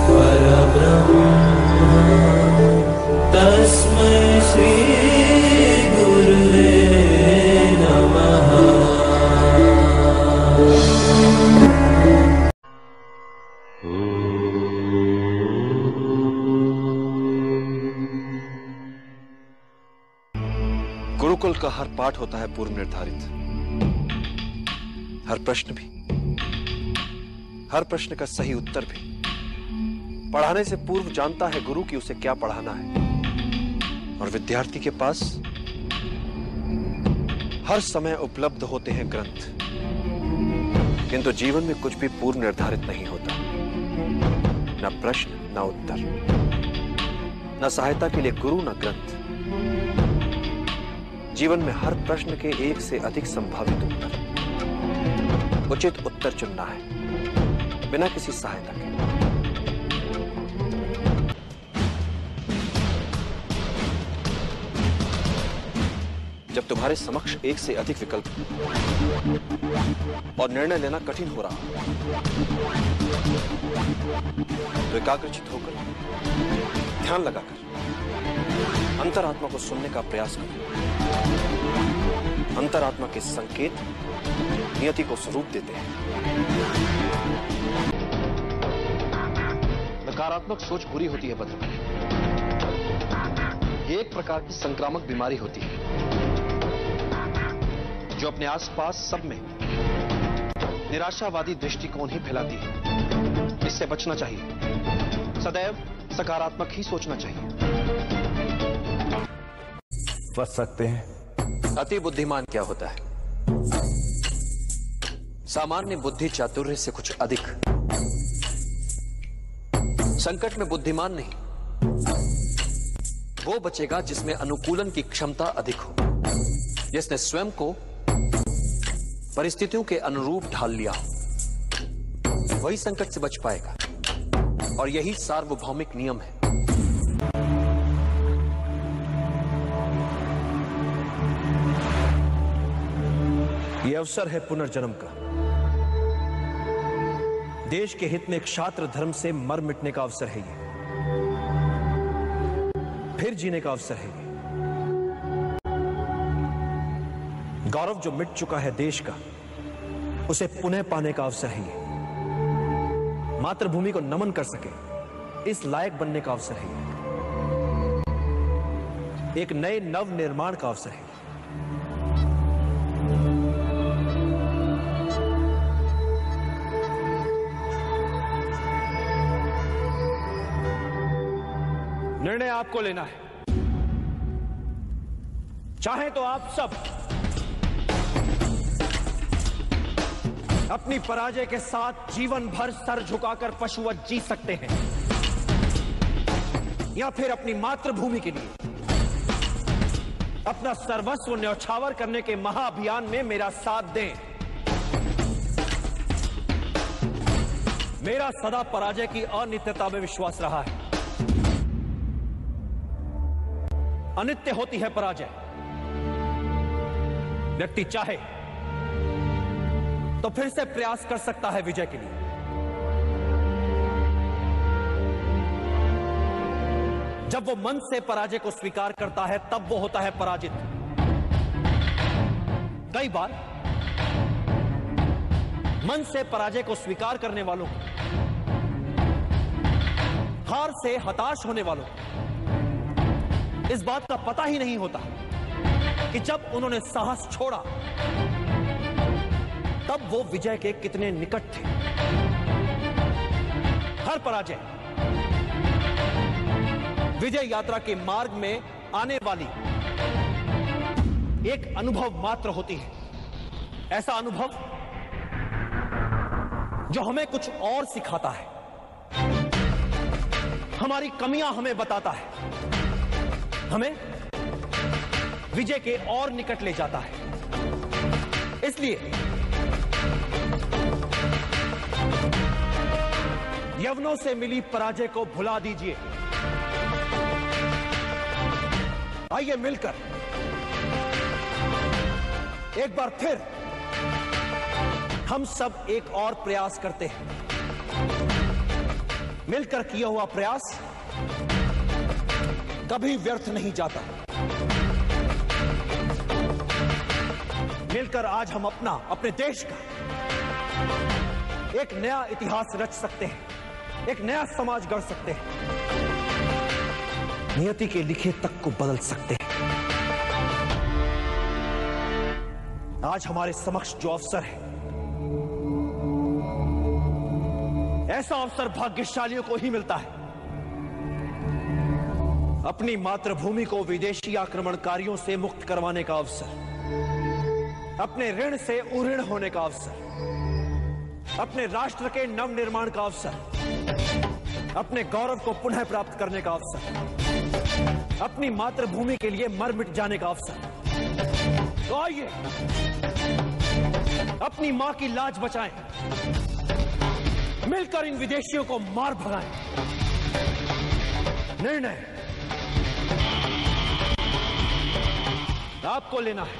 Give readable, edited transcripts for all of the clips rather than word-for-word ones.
परब्रह्म तस्मै श्री गुरुवे नमः। गुरुकुल का हर पाठ होता है पूर्व निर्धारित, हर प्रश्न भी, हर प्रश्न का सही उत्तर भी। पढ़ाने से पूर्व जानता है गुरु कि उसे क्या पढ़ाना है, और विद्यार्थी के पास हर समय उपलब्ध होते हैं ग्रंथ। किंतु जीवन में कुछ भी पूर्व निर्धारित नहीं होता, न प्रश्न न उत्तर, न सहायता के लिए गुरु न ग्रंथ। जीवन में हर प्रश्न के एक से अधिक संभावित उत्तर, उचित उत्तर चुनना है बिना किसी सहायता के। जब तुम्हारे समक्ष एक से अधिक विकल्प और निर्णय लेना कठिन हो रहा, तो एकाग्रचित होकर, ध्यान लगाकर अंतरात्मा को सुनने का प्रयास करो। अंतरात्मा के संकेत नियति को स्वरूप देते हैं। नकारात्मक सोच बुरी होती है भद्र। ये एक प्रकार की संक्रामक बीमारी होती है जो अपने आसपास सब में निराशावादी दृष्टिकोण ही फैलाती है। इससे बचना चाहिए, सदैव सकारात्मक ही सोचना चाहिए। बच सकते हैं। अति बुद्धिमान क्या होता है? सामान्य बुद्धि चातुर्य से कुछ अधिक। संकट में बुद्धिमान नहीं, वो बचेगा जिसमें अनुकूलन की क्षमता अधिक हो, जिसने स्वयं को परिस्थितियों के अनुरूप ढाल लिया हो, वही संकट से बच पाएगा। और यही सार्वभौमिक नियम है। यह अवसर है पुनर्जन्म का। देश के हित में क्षात्र धर्म से मर मिटने का अवसर है ये। फिर जीने का अवसर है ये। गौरव जो मिट चुका है देश का, उसे पुनः पाने का अवसर है ये। मातृभूमि को नमन कर सके, इस लायक बनने का अवसर है ये। एक नए नव निर्माण का अवसर है। निर्णय आपको लेना है। चाहे तो आप सब अपनी पराजय के साथ जीवन भर सर झुकाकर पशुवत जी सकते हैं, या फिर अपनी मातृभूमि के लिए अपना सर्वस्व न्यौछावर करने के महाअभियान में मेरा साथ दें। मेरा सदा पराजय की अनित्यता में विश्वास रहा है। अनित्य होती है पराजय। व्यक्ति चाहे तो फिर से प्रयास कर सकता है विजय के लिए। जब वो मन से पराजय को स्वीकार करता है, तब वो होता है पराजित। कई बार मन से पराजय को स्वीकार करने वालों को, हार से हताश होने वालों को इस बात का पता ही नहीं होता कि जब उन्होंने साहस छोड़ा तब वो विजय के कितने निकट थे। हर पराजय विजय यात्रा के मार्ग में आने वाली एक अनुभव मात्र होती है। ऐसा अनुभव जो हमें कुछ और सिखाता है, हमारी कमियां हमें बताता है, हमें विजय के और निकट ले जाता है। इसलिए यवनों से मिली पराजय को भुला दीजिए। आइए मिलकर एक बार फिर हम सब एक और प्रयास करते हैं। मिलकर किया हुआ प्रयास कभी व्यर्थ नहीं जाता। मिलकर आज हम अपने देश का एक नया इतिहास रच सकते हैं, एक नया समाज गढ़ सकते हैं, नियति के लिखे तक को बदल सकते हैं। आज हमारे समक्ष जो अवसर है, ऐसा अवसर भाग्यशालियों को ही मिलता है। अपनी मातृभूमि को विदेशी आक्रमणकारियों से मुक्त करवाने का अवसर, अपने ऋण से उऋण होने का अवसर, अपने राष्ट्र के नवनिर्माण का अवसर, अपने गौरव को पुनः प्राप्त करने का अवसर, अपनी मातृभूमि के लिए मर मिट जाने का अवसर। तो आइए अपनी मां की लाज बचाएं, मिलकर इन विदेशियों को मार भगाएं। निर्णय आपको लेना है।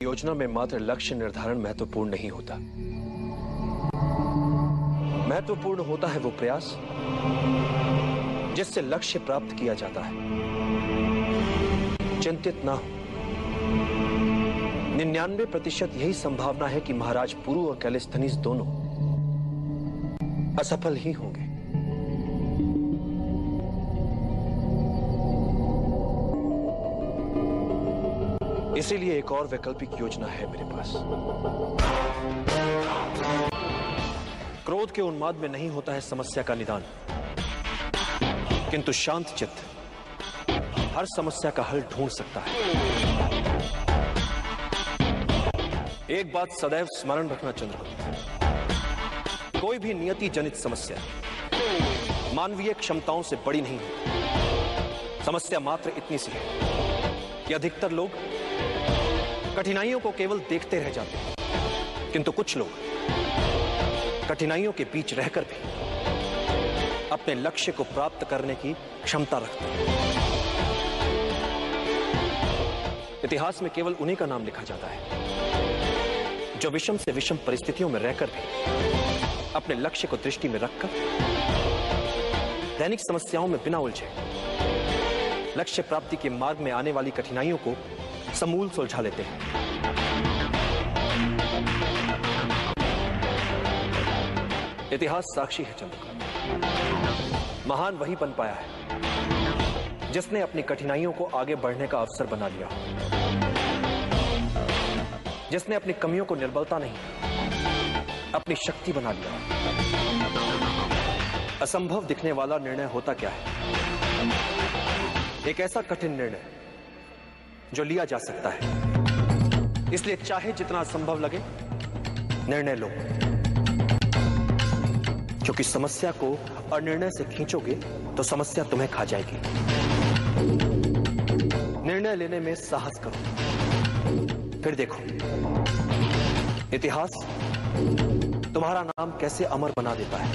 योजना में मात्र लक्ष्य निर्धारण महत्वपूर्ण नहीं होता। महत्वपूर्ण होता है वो प्रयास जिससे लक्ष्य प्राप्त किया जाता है। चिंतित ना हो, 99% यही संभावना है कि महाराज पुरु और कैलिस्थनीज दोनों असफल ही होंगे। इसीलिए एक और वैकल्पिक योजना है मेरे पास। क्रोध के उन्माद में नहीं होता है समस्या का निदान, किंतु शांत चित्त हर समस्या का हल ढूंढ सकता है। एक बात सदैव स्मरण रखना चंद्रगुप्त, कोई भी नियति जनित समस्या मानवीय क्षमताओं से बड़ी नहीं होती। समस्या मात्र इतनी सी है कि अधिकतर लोग कठिनाइयों को केवल देखते रह जाते हैं, किंतु कुछ लोग कठिनाइयों के बीच रहकर भी अपने लक्ष्य को प्राप्त करने की क्षमता रखते हैं। इतिहास में केवल उन्हीं का नाम लिखा जाता है जो विषम से विषम परिस्थितियों में रहकर भी अपने लक्ष्य को दृष्टि में रखकर दैनिक समस्याओं में बिना उलझे लक्ष्य प्राप्ति के मार्ग में आने वाली कठिनाइयों को समूल सुलझा लेते हैं। इतिहास साक्षी है चंद्रकांत, महान वही बन पाया है जिसने अपनी कठिनाइयों को आगे बढ़ने का अवसर बना लिया, जिसने अपनी कमियों को निर्बलता नहीं अपनी शक्ति बना लिया। असंभव दिखने वाला निर्णय होता क्या है? एक ऐसा कठिन निर्णय जो लिया जा सकता है। इसलिए चाहे जितना असंभव लगे, निर्णय लो, क्योंकि समस्या को अनिर्णय से खींचोगे तो समस्या तुम्हें खा जाएगी। निर्णय लेने में साहस करो, फिर देखो इतिहास तुम्हारा नाम कैसे अमर बना देता है।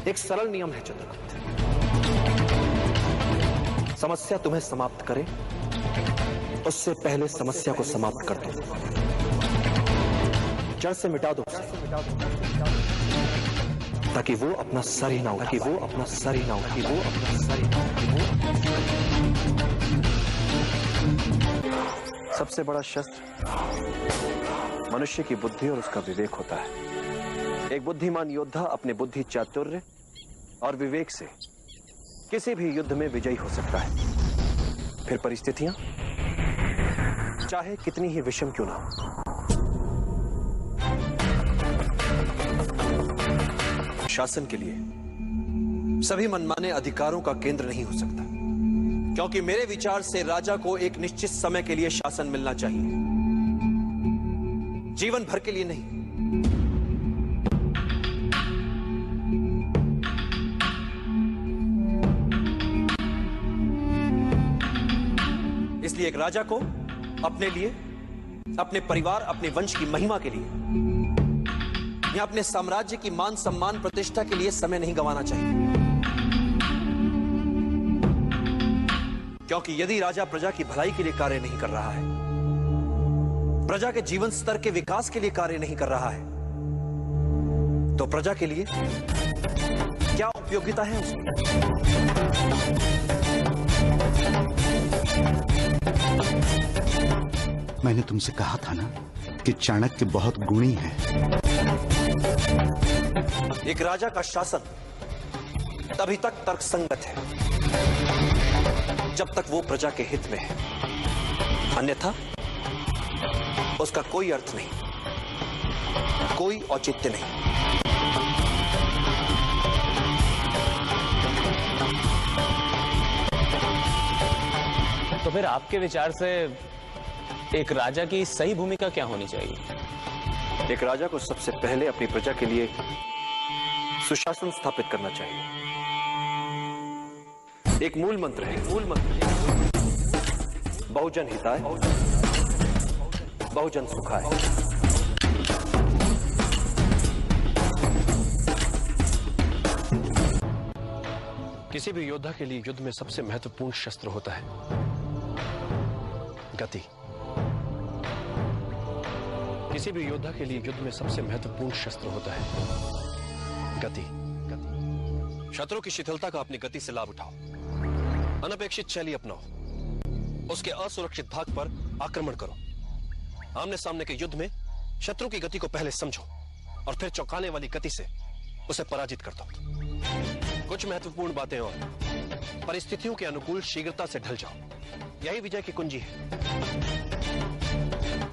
एक सरल नियम है चंद्रगुप्त, समस्या तुम्हें समाप्त करे उससे पहले समस्या को समाप्त कर दो, जड़ से मिटा दो, ताकि वो अपना सर ही ना हो, ताकि वो अपना सर ही ना हो, ताकि वो अपना सर ही ना हो। सबसे बड़ा शस्त्र मनुष्य की बुद्धि और उसका विवेक होता है। एक बुद्धिमान योद्धा अपने बुद्धि, चातुर्य और विवेक से किसी भी युद्ध में विजयी हो सकता है। फिर परिस्थितियां चाहे कितनी ही विषम क्यों ना हो। शासन के लिए सभी मनमाने अधिकारों का केंद्र नहीं हो सकता, क्योंकि मेरे विचार से राजा को एक निश्चित समय के लिए शासन मिलना चाहिए, जीवन भर के लिए नहीं। क्योंकि एक राजा को अपने लिए, अपने परिवार, अपने वंश की महिमा के लिए या अपने साम्राज्य की मान सम्मान प्रतिष्ठा के लिए समय नहीं गंवाना चाहिए। क्योंकि यदि राजा प्रजा की भलाई के लिए कार्य नहीं कर रहा है, प्रजा के जीवन स्तर के विकास के लिए कार्य नहीं कर रहा है, तो प्रजा के लिए क्या उपयोगिता है उसकी? मैंने तुमसे कहा था ना कि चाणक्य बहुत गुणी है। एक राजा का शासन तभी तक तर्कसंगत है जब तक वो प्रजा के हित में है, अन्यथा उसका कोई अर्थ नहीं, कोई औचित्य नहीं। तो फिर आपके विचार से एक राजा की सही भूमिका क्या होनी चाहिए? एक राजा को सबसे पहले अपनी प्रजा के लिए सुशासन स्थापित करना चाहिए। एक मूल मंत्र है, बहुजन हिताय, बहुजन सुखाय। किसी भी योद्धा के लिए युद्ध में सबसे महत्वपूर्ण शस्त्र होता है गति। किसी भी योद्धा के लिए युद्ध में सबसे महत्वपूर्ण शस्त्र होता है गति। शत्रु की शिथिलता का अपनी गति से लाभ उठाओ, अनपेक्षित शैली अपनाओ, उसके असुरक्षित भाग पर आक्रमण करो। आमने सामने के युद्ध में शत्रु की गति को पहले समझो और फिर चौंकाने वाली गति से उसे पराजित कर दो। कुछ महत्वपूर्ण बातें और, परिस्थितियों के अनुकूल शीघ्रता से ढल जाओ, यही विजय की कुंजी है।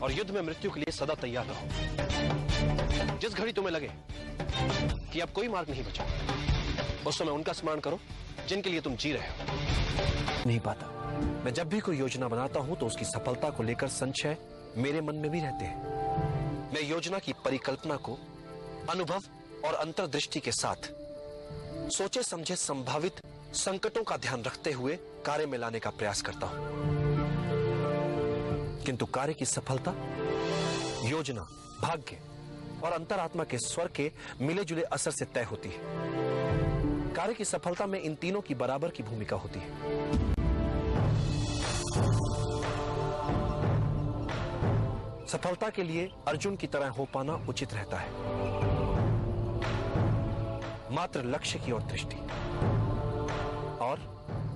और युद्ध में मृत्यु के लिए सदा तैयार रहो। जिस घड़ी तुम्हें लगे कि अब कोई मार्ग नहीं बचा, उस समय उनका स्मरण करो जिनके लिए तुम जी रहे हो। नहीं पाता, मैं जब भी कोई योजना बनाता हूं तो उसकी सफलता को लेकर संशय मेरे मन में भी रहते हैं। मैं योजना की परिकल्पना को अनुभव और अंतर्दृष्टि के साथ सोचे समझे संभावित संकटों का ध्यान रखते हुए कार्य में लाने का प्रयास करता हूं। किंतु कार्य की सफलता योजना, भाग्य और अंतरात्मा के स्वर के मिले जुले असर से तय होती है। कार्य की सफलता में इन तीनों की बराबर की भूमिका होती है। सफलता के लिए अर्जुन की तरह हो पाना उचित रहता है, मात्र लक्ष्य की ओर दृष्टि और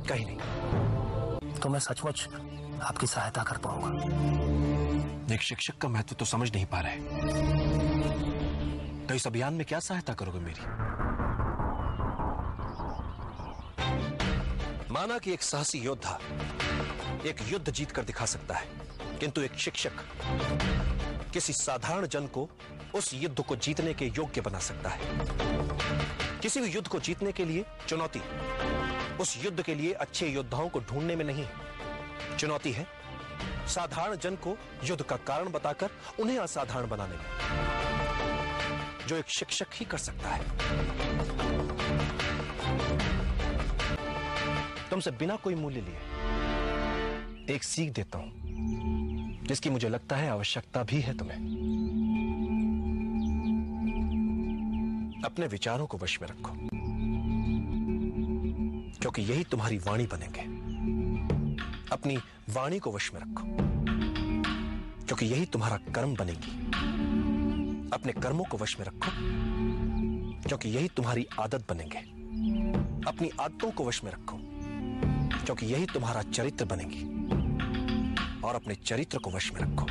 कहीं नहीं। तो मैं सचमुच आपकी सहायता कर पाऊंगा। एक शिक्षक का महत्व तो समझ नहीं पा रहे, तो इस अभियान में क्या सहायता करोगे मेरी? माना कि एक साहसी योद्धा एक युद्ध जीतकर दिखा सकता है, किंतु एक शिक्षक किसी साधारण जन को उस युद्ध को जीतने के योग्य बना सकता है। किसी भी युद्ध को जीतने के लिए चुनौती उस युद्ध के लिए अच्छे योद्धाओं को ढूंढने में नहीं है, चुनौती है साधारण जन को युद्ध का कारण बताकर उन्हें असाधारण बनाने में, जो एक शिक्षक ही कर सकता है। तुमसे बिना कोई मूल्य लिए एक सीख देता हूं जिसकी मुझे लगता है आवश्यकता भी है तुम्हें। अपने विचारों को वश में रखो, क्योंकि यही तुम्हारी वाणी बनेंगे। अपनी वाणी को वश में रखो, क्योंकि यही तुम्हारा कर्म बनेगी। अपने कर्मों को वश में रखो, क्योंकि यही तुम्हारी आदत बनेंगे। अपनी आदतों को वश में रखो, क्योंकि यही तुम्हारा चरित्र बनेगी। और अपने चरित्र को वश में रखो,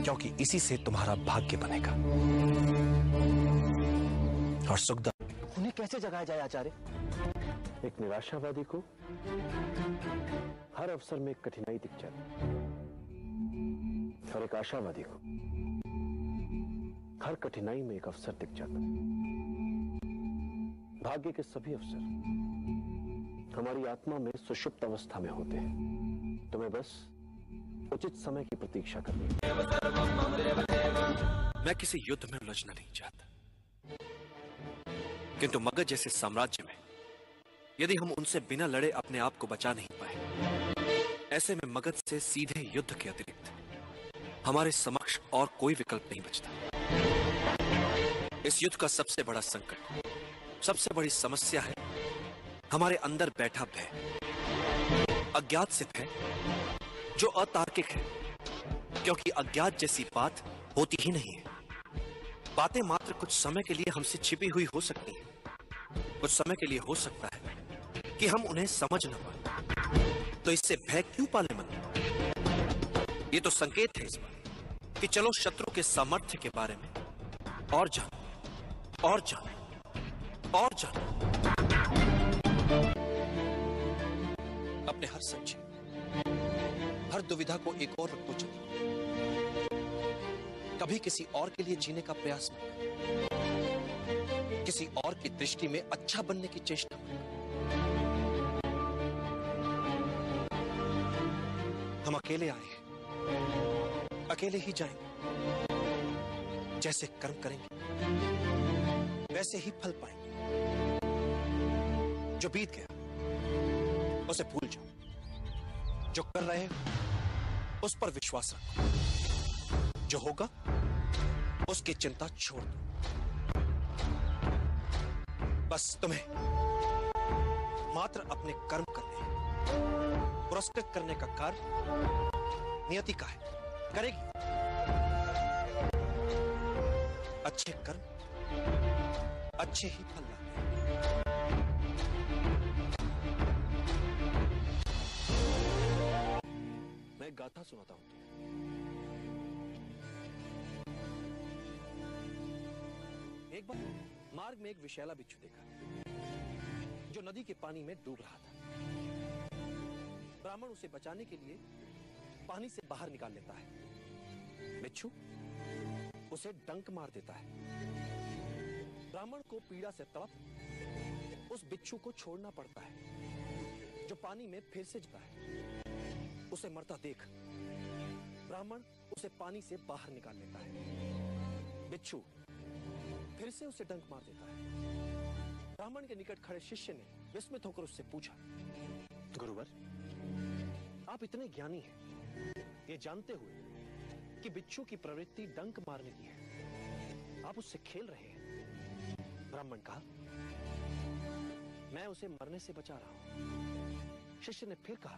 क्योंकि इसी से तुम्हारा भाग्य बनेगा। और सुखदा, उन्हें कैसे जगाया जाए आचार्य? एक निराशावादी को हर अवसर में एक कठिनाई दिख जाती, और एक आशावादी को हर कठिनाई में एक अवसर दिख जाता है। भाग्य के सभी अवसर हमारी आत्मा में सुषुप्त अवस्था में होते हैं। तुम्हें बस उचित समय की प्रतीक्षा करनी है। मैं किसी युद्ध में उलझना नहीं चाहता, किंतु मगध जैसे साम्राज्य में यदि हम उनसे बिना लड़े अपने आप को बचा नहीं पाए, ऐसे में मगध से सीधे युद्ध के अतिरिक्त हमारे समक्ष और कोई विकल्प नहीं बचता। इस युद्ध का सबसे बड़ा संकट, सबसे बड़ी समस्या है हमारे अंदर बैठा भय, अज्ञात से भय जो अतार्किक है, क्योंकि अज्ञात जैसी बात होती ही नहीं है। बातें मात्र कुछ समय के लिए हमसे छिपी हुई हो सकती हैं, कुछ समय के लिए हो सकता है कि हम उन्हें समझ न पाए, तो इससे भय क्यों पाले मन? ये तो संकेत है इस बात कि चलो शत्रु के सामर्थ्य के बारे में और जानो, और जानो, और जानो। अपने हर संशय, हर दुविधा को एक और रखो चलो। कभी किसी और के लिए जीने का प्रयास मत करो, किसी और की दृष्टि में अच्छा बनने की चेष्टा मत करो। हम अकेले आए हैं, अकेले ही जाएंगे। जैसे कर्म करेंगे वैसे ही फल पाएंगे। जो बीत गया उसे भूल जाओ, जो कर रहे हो उस पर विश्वास रखो, जो होगा उसकी चिंता छोड़ दो। बस तुम्हें मात्र अपने कर्म करने, पुरस्कृत करने का कार्य नियति का है, करेगी। अच्छे कर्म अच्छे ही फल लाते हैं। मैं एक गाथा सुनाता हूं। एक बार मार्ग में एक विषैला बिच्छू देखा जो नदी के पानी में डूब रहा था। ब्राह्मण उसे बचाने के लिए पानी से बाहर निकाल लेता है। बिच्छू उसे डंक मार देता है। ब्राह्मण को पीड़ा से तड़प उस बिच्छू को छोड़ना पड़ता है, जो पानी में फिर से जाता है। उसे मरता देख ब्राह्मण उसे पानी से बाहर निकाल लेता है। बिच्छू फिर से उसे डंक मार देता है। ब्राह्मण के निकट खड़े शिष्य ने विस्मित होकर उससे पूछा, गुरुवर, आप इतने ज्ञानी हैं, ये जानते हुए कि बिच्छू की प्रवृत्ति डंक मारने की है, आप उससे खेल रहे हैं। ब्राह्मण कहा, मैं उसे मरने से बचा रहा हूं। शिष्य ने फिर कहा,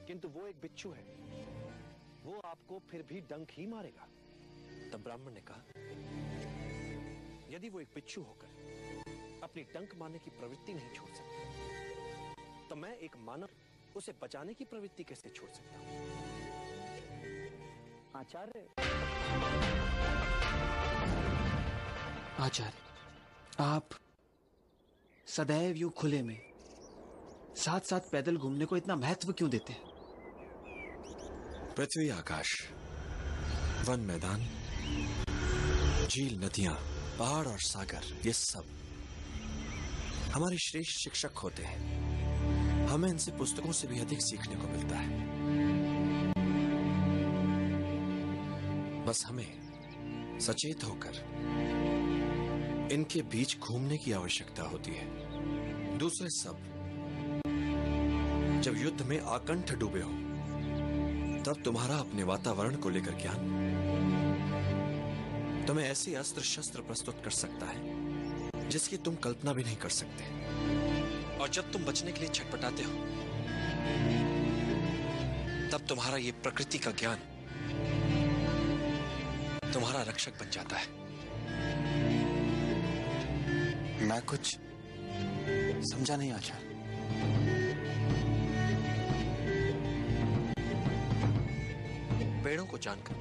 किंतु वो एक बिच्छू है, वो आपको फिर भी डंक ही मारेगा। तब ब्राह्मण ने कहा, यदि वो एक बिच्छू होकर अपनी डंक मारने की प्रवृत्ति नहीं छोड़ सकता, तो मैं एक मानव उसे बचाने की प्रवृत्ति कैसे छोड़ सकता हूं? आचार्य, आप सदैव यूं खुले में साथ साथ पैदल घूमने को इतना महत्व क्यों देते हैं? पृथ्वी, आकाश, वन, मैदान, झील, नदियां, पहाड़ और सागर, ये सब हमारे श्रेष्ठ शिक्षक होते हैं। हमें इनसे पुस्तकों से भी अधिक सीखने को मिलता है। बस हमें सचेत होकर इनके बीच घूमने की आवश्यकता होती है। दूसरे सब जब युद्ध में आकंठ डूबे हो, तब तुम्हारा अपने वातावरण को लेकर ज्ञान तुम्हें ऐसे अस्त्र शस्त्र प्रस्तुत कर सकता है जिसकी तुम कल्पना भी नहीं कर सकते। और जब तुम बचने के लिए छटपटाते हो, तब तुम्हारा ये प्रकृति का ज्ञान तुम्हारा रक्षक बन जाता है। मैं कुछ समझा नहीं आचार्य। पेड़ों को जानकर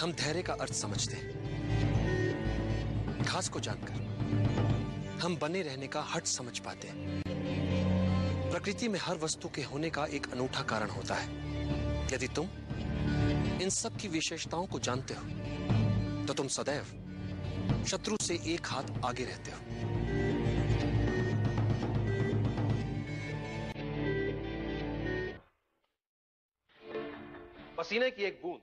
हम धैर्य का अर्थ समझते हैं। घास को जानकर हम बने रहने का हट समझ पाते हैं। प्रकृति में हर वस्तु के होने का एक अनूठा कारण होता है। यदि तुम इन सब की विशेषताओं को जानते हो, तो तुम सदैव शत्रु से एक हाथ आगे रहते हो। पसीने की एक बूंद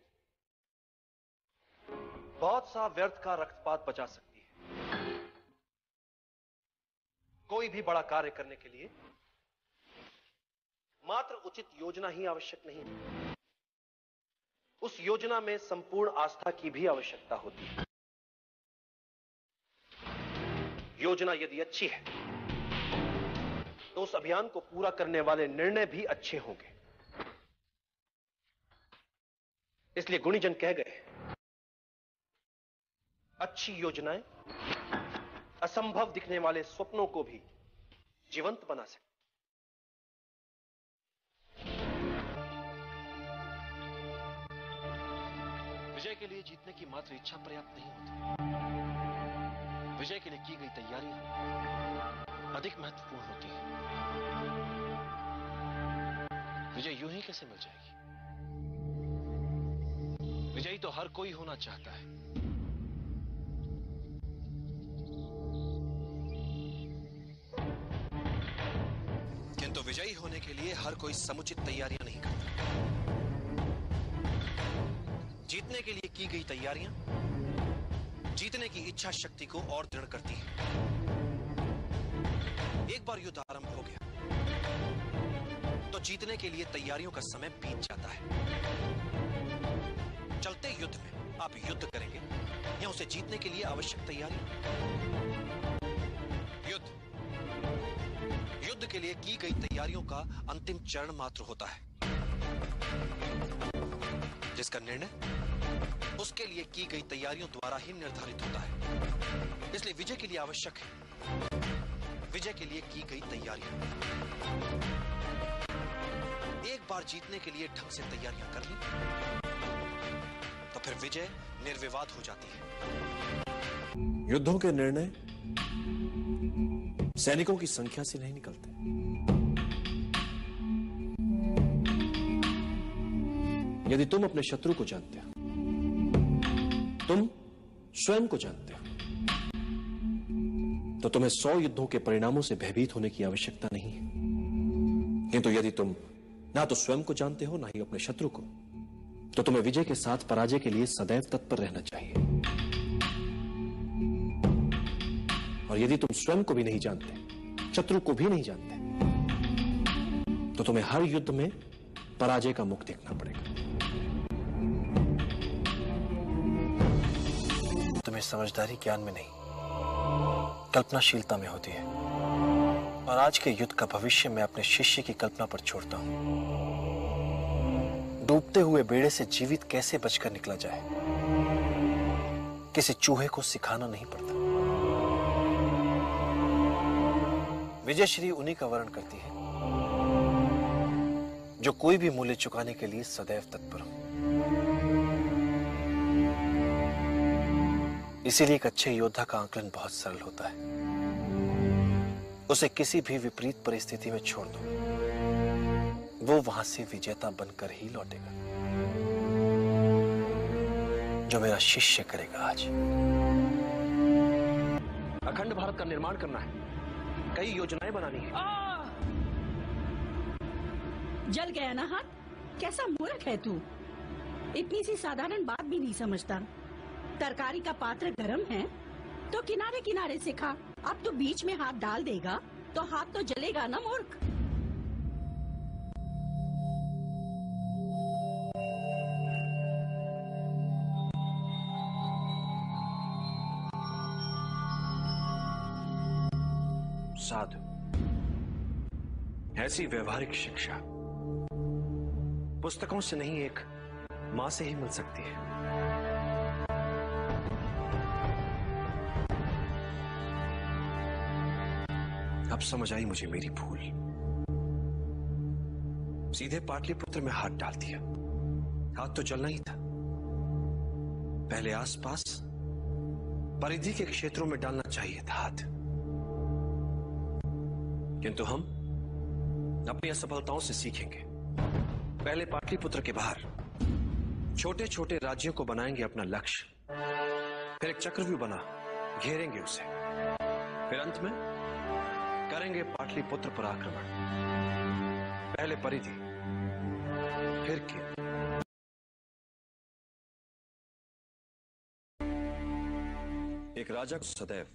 बहुत सा व्यर्थ का रक्तपात बचा सकती है। कोई भी बड़ा कार्य करने के लिए मात्र उचित योजना ही आवश्यक नहीं है, उस योजना में संपूर्ण आस्था की भी आवश्यकता होती है। योजना यदि अच्छी है तो उस अभियान को पूरा करने वाले निर्णय भी अच्छे होंगे। इसलिए गुणीजन कह गए, अच्छी योजनाएं असंभव दिखने वाले स्वप्नों को भी जीवंत बना सकती। विजय के लिए जीतने की मात्र इच्छा पर्याप्त नहीं होती। विजय के लिए की गई तैयारियां अधिक महत्वपूर्ण होती है। विजय यूं ही कैसे मिल जाएगी? विजयी तो हर कोई होना चाहता है। किंतु विजयी होने के लिए हर कोई समुचित तैयारियां नहीं करता। जीतने के लिए की गई तैयारियां जीतने की इच्छा शक्ति को और दृढ़ करती है। एक बार युद्ध आरंभ हो गया तो जीतने के लिए तैयारियों का समय बीत जाता है। चलते युद्ध में आप युद्ध करेंगे या उसे जीतने के लिए आवश्यक तैयारी? युद्ध के लिए की गई तैयारियों का अंतिम चरण मात्र होता है, जिसका निर्णय उसके लिए की गई तैयारियों द्वारा ही निर्धारित होता है। इसलिए विजय के लिए आवश्यक है विजय के लिए की गई तैयारियां। एक बार जीतने के लिए ढंग से तैयारियां कर ली तो फिर विजय निर्विवाद हो जाती है। युद्धों के निर्णय सैनिकों की संख्या से नहीं निकलते, यदि तुम अपने शत्रु को जानते हो, तुम स्वयं को जानते हो, तो तुम्हें 100 युद्धों के परिणामों से भयभीत होने की आवश्यकता नहीं है। किंतु यदि तुम ना तो स्वयं को जानते हो ना ही अपने शत्रु को, तो तुम्हें विजय के साथ पराजय के लिए सदैव तत्पर रहना चाहिए। और यदि तुम स्वयं को भी नहीं जानते, शत्रु को भी नहीं जानते, तो तुम्हें हर युद्ध में पराजय का मुख देखना पड़ेगा। तुम्हें समझदारी ज्ञान में नहीं, कल्पनाशीलता में होती है। और आज के युद्ध का भविष्य मैं अपने शिष्य की कल्पना पर छोड़ता हूं। डूबते हुए बेड़े से जीवित कैसे बचकर निकला जाए, किसी चूहे को सिखाना नहीं पड़ता। विजय श्री उन्हीं का वर्णन करती है जो कोई भी मूल्य चुकाने के लिए सदैव तत्पर हो। इसीलिए एक अच्छे योद्धा का आकलन बहुत सरल होता है। उसे किसी भी विपरीत परिस्थिति में छोड़ दो, वो वहां से विजेता बनकर ही लौटेगा। जो मेरा शिष्य करेगा आज। अखंड भारत का निर्माण करना है, कई योजनाएं बनानी है। जल गया ना हाथ? कैसा मूर्ख है तू, इतनी सी साधारण बात भी नहीं समझता। तरकारी का पात्र गर्म है तो किनारे किनारे से खा। अब तो बीच में हाथ डाल देगा तो हाथ तो जलेगा ना मूर्ख। साधु, ऐसी व्यवहारिक शिक्षा पुस्तकों से नहीं, एक मां से ही मिल सकती है। अब समझ आई मुझे मेरी भूल। सीधे पाटलिपुत्र में हाथ डाल दिया। हाथ तो जलना ही था। पहले आसपास परिधि के क्षेत्रों में डालना चाहिए था हाथ। किंतु हम अपनी असफलताओं से सीखेंगे। पहले पाटलिपुत्र के बाहर छोटे छोटे राज्यों को बनाएंगे अपना लक्ष्य, फिर एक चक्रव्यूह बना घेरेंगे उसे, फिर अंत में करेंगे पाटलिपुत्र पर आक्रमण। पहले परिधि, फिर केंद्र। एक राजा को सदैव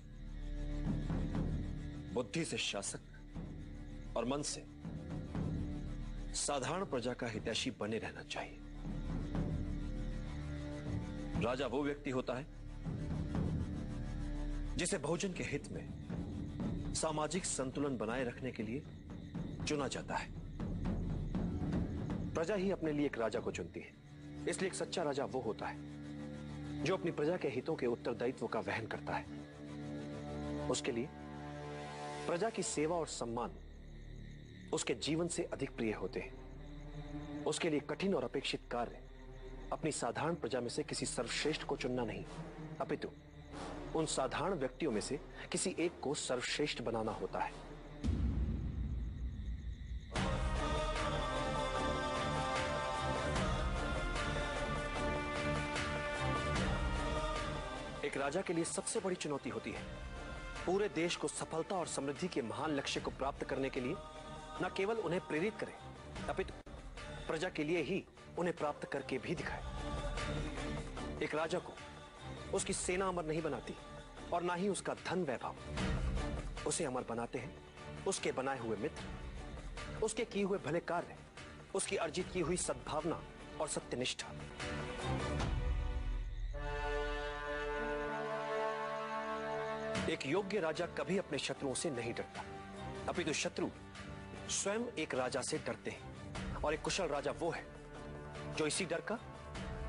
बुद्धि से शासक और मन से साधारण प्रजा का हितैषी बने रहना चाहिए। राजा वो व्यक्ति होता है जिसे बहुजन के हित में सामाजिक संतुलन बनाए रखने के लिए चुना जाता है। प्रजा ही अपने लिए एक राजा को चुनती है। इसलिए एक सच्चा राजा वो होता है जो अपनी प्रजा के हितों के उत्तरदायित्व का वहन करता है। उसके लिए प्रजा की सेवा और सम्मान उसके जीवन से अधिक प्रिय होते हैं। उसके लिए कठिन और अपेक्षित कार्य अपनी साधारण प्रजा में से किसी सर्वश्रेष्ठ को चुनना नहीं, अपितु उन साधारण व्यक्तियों में से किसी एक को सर्वश्रेष्ठ बनाना होता है। एक राजा के लिए सबसे बड़ी चुनौती होती है पूरे देश को सफलता और समृद्धि के महान लक्ष्य को प्राप्त करने के लिए न केवल उन्हें प्रेरित करे, अपितु प्रजा के लिए ही उन्हें प्राप्त करके भी दिखाए। एक राजा को उसकी सेना अमर नहीं बनाती और ना ही उसका धन वैभव। उसे अमर बनाते हैं उसके बनाए हुए मित्र, उसके किए हुए भले कार्य, उसकी अर्जित की हुई सद्भावना और सत्यनिष्ठा। एक योग्य राजा कभी अपने शत्रुओं से नहीं डरता, अपितु शत्रु स्वयं एक राजा से डरते हैं। और एक कुशल राजा वो है जो इसी डर का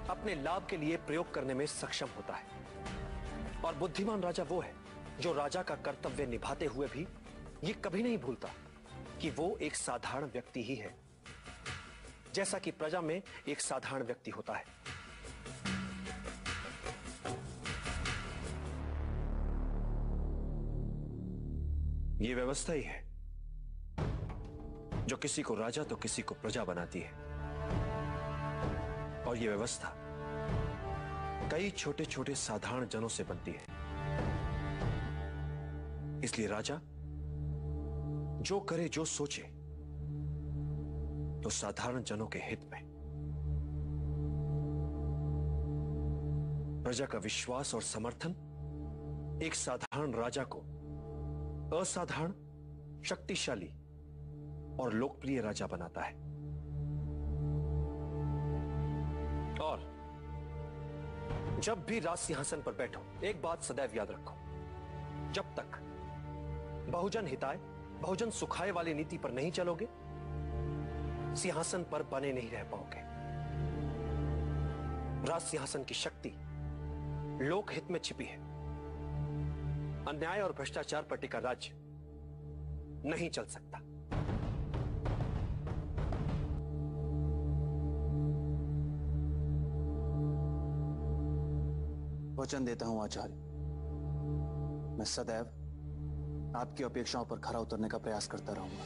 अपने लाभ के लिए प्रयोग करने में सक्षम होता है। और बुद्धिमान राजा वो है जो राजा का कर्तव्य निभाते हुए भी ये कभी नहीं भूलता कि वो एक साधारण व्यक्ति ही है, जैसा कि प्रजा में एक साधारण व्यक्ति होता है। ये व्यवस्था ही है जो किसी को राजा तो किसी को प्रजा बनाती है। और यह व्यवस्था कई छोटे छोटे साधारण जनों से बनती है। इसलिए राजा जो करे जो सोचे तो साधारण जनों के हित में। प्रजा का विश्वास और समर्थन एक साधारण राजा को असाधारण, शक्तिशाली और लोकप्रिय राजा बनाता है। और जब भी राज सिंहासन पर बैठो, एक बात सदैव याद रखो, जब तक बहुजन हिताय, बहुजन सुखाय वाली नीति पर नहीं चलोगे, सिंहासन पर बने नहीं रह पाओगे। राज सिंहासन की शक्ति लोकहित में छिपी है। अन्याय और भ्रष्टाचार पर टिका राज्य नहीं चल सकता। वचन देता हूं आचार्य, मैं सदैव आपकी अपेक्षाओं पर खरा उतरने का प्रयास करता रहूंगा।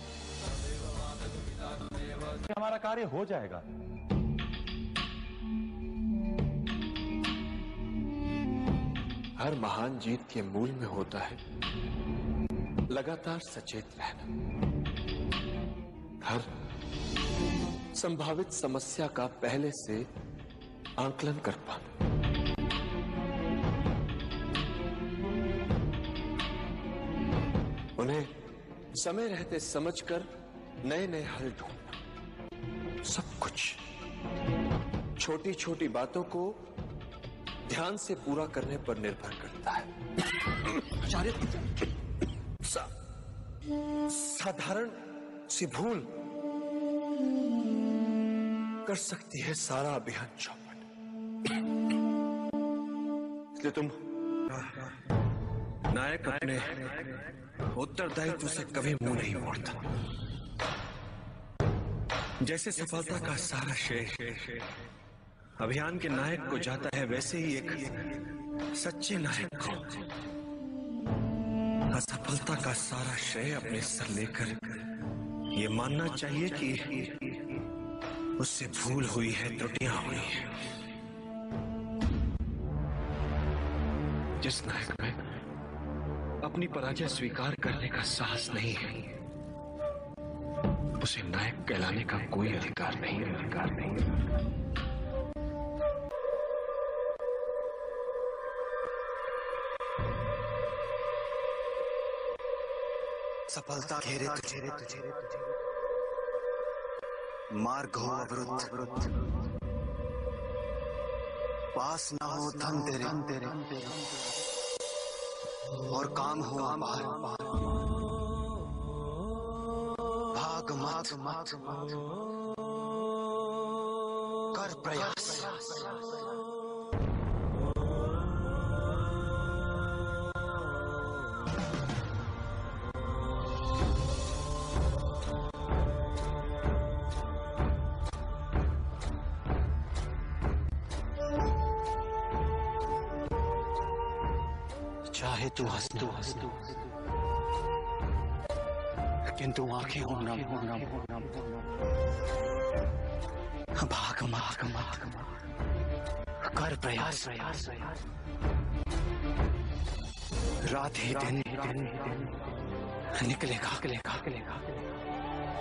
हमारा कार्य हो जाएगा। हर महान जीत के मूल में होता है लगातार सचेत रहना, हर संभावित समस्या का पहले से आंकलन कर पाना। उन्हें समय रहते समझकर नए नए हल ढूंढना। सब कुछ छोटी छोटी बातों को ध्यान से पूरा करने पर निर्भर करता है। साधारण सी भूल कर सकती है सारा अभियान चौपट। इसलिए तुम नायक अपने उत्तरदायित्व से कभी मुंह नहीं मोड़ता। जैसे सफलता का सारा श्रेय अभियान के नायक को जाता है, वैसे ही एक सच्चे नायक को असफलता का सारा श्रेय अपने सर लेकर ये मानना चाहिए कि उससे भूल हुई है, त्रुटियां हुई हैं। जिस नायक में अपनी पराजय स्वीकार करने का साहस नहीं है, उसे नायक कहलाने का कोई अधिकार नहीं। सफलता घेरे तुझे, मार्ग हो अवरुद्ध, पास ना हो धन तेरे, और काम हो अपार, भाग मत कर प्रयास। चाहे तू हंस किंतु आंखें हो नम, भाग मत कर प्रयास। रात ही दिन निकलेगा,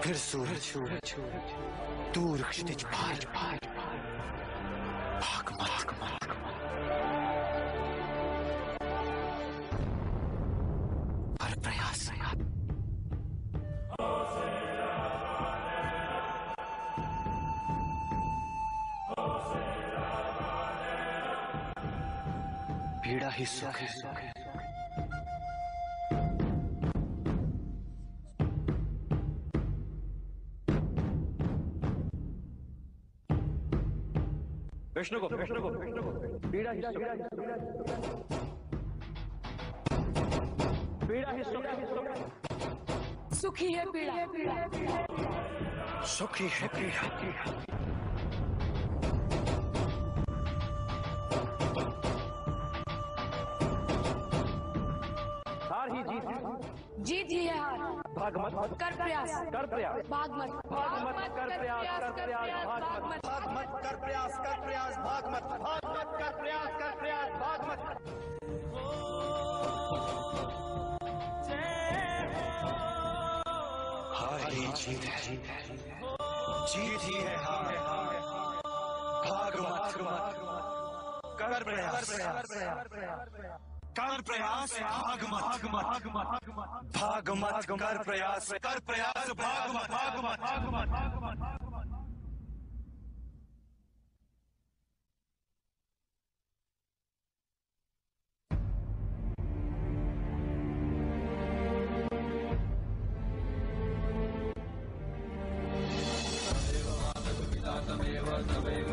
फिर सूरज दूर क्षितिज पार, भाग मत कर प्रयास। पीड़ा ही सुख है। विष्णु को पीड़ा ही सुख है। पीड़ा ही सुख है। सुखी है पीड़ा, सुखी है पीड़ा। हार ही जीत ही है हार। भाग मत कर प्रयास, भाग भाग मत मत कर प्रयास, भाग मत कर प्रयास, भाग मत कर प्रयास, भाग मत। हार ही जीत है, जीत ही है हार। भाग मत कर प्रयास, भाग मत कर प्रयास, भाग मत। तमेव